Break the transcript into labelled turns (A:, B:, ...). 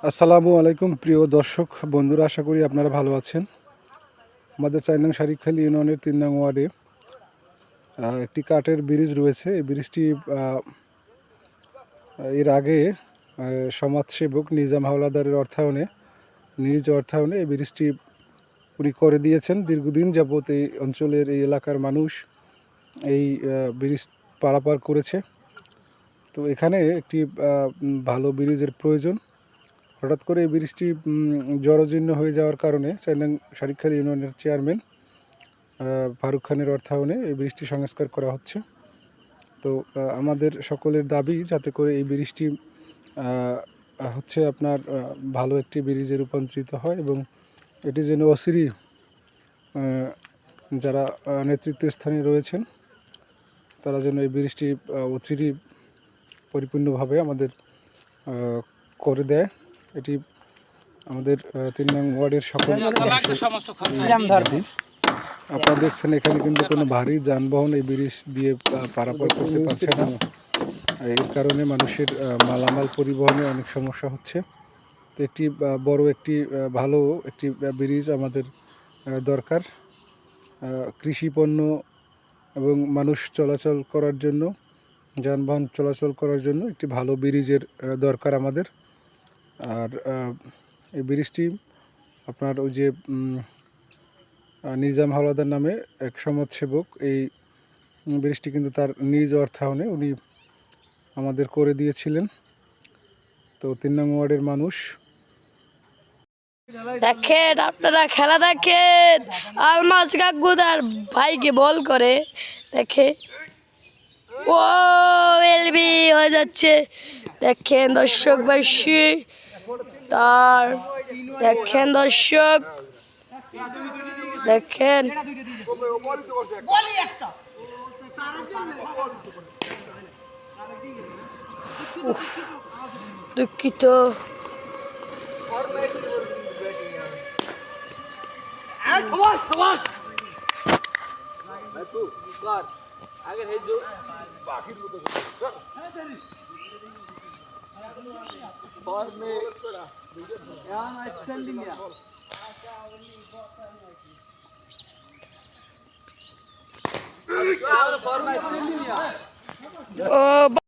A: আসসালামু আলাইকুম প্রিয় দর্শক বন্ধুরা, আশা করি আপনারা ভালো আছেন। আমাদের 4 নং শারিকখালী ইউনিয়নের 3 নং ওয়ার্ডে একটি কাঠের ব্রিজ রয়েছে। এই ব্রিজটি এর আগে সমাজসেবক নিজাম হাওলাদারের নিজ অর্থায়নে এই ব্রিজটি উনি করে দিয়েছেন। দীর্ঘদিন যাবৎ এই অঞ্চলের এই এলাকার মানুষ এই ব্রিজ পারাপার করেছে। তো এখানে একটি ভালো ব্রিজের প্রয়োজন। হঠাৎ করে এই ব্রিজটি জরাজীর্ণ হয়ে যাওয়ার কারণে 4 নং শারিকখালী ইউনিয়নের চেয়ারম্যান ফারুক খানের অর্থায়নে এই ব্রিজটি সংস্কার করা হচ্ছে। তো আমাদের সকলের দাবি যাতে করে এই ব্রিজটি হচ্ছে আপনার ভালো একটি ব্রিজে রূপান্তরিত হয় এবং এটি যেন অচিরেই যারা নেতৃত্বস্থানে রয়েছেন তারা যেন এই ব্রিজটি অচিরেই পরিপূর্ণভাবে আমাদের করে দেয়। এটি আমাদের 3 নং ওয়ার্ডের সকল দাবি। আপনারা দেখছেন এখানে কিন্তু কোনো ভারী যানবাহন এই ব্রিজ দিয়ে পারাপার করতে পারছে না। এর কারণে মানুষের মালামাল পরিবহনে অনেক সমস্যা হচ্ছে। তো একটি বড় একটি ভালো একটি ব্রিজ আমাদের দরকার। কৃষি পণ্য এবং মানুষ চলাচল করার জন্য, যানবাহন চলাচল করার জন্য একটি ভালো ব্রিজের দরকার আমাদের। আর এই ব্রিজটি আপনার ওই যে নিজাম হাওলাদার নামে এক সমাজসেবক এই ব্রিজটি কিন্তু তার নিজ অর্থায়নে উনি আমাদের করে দিয়েছিলেন। তো 3 নং ওয়ার্ডের মানুষ
B: দেখেন, আপনারা খেলা দেখেন। আলমাস কাকু তার ভাইকে বল করে দেখে, ও এলবি হয়ে যাচ্ছে। দেখেন দর্শক বাসী, তার দেখেন দর্শক, দেখেন দুঃখিত। ও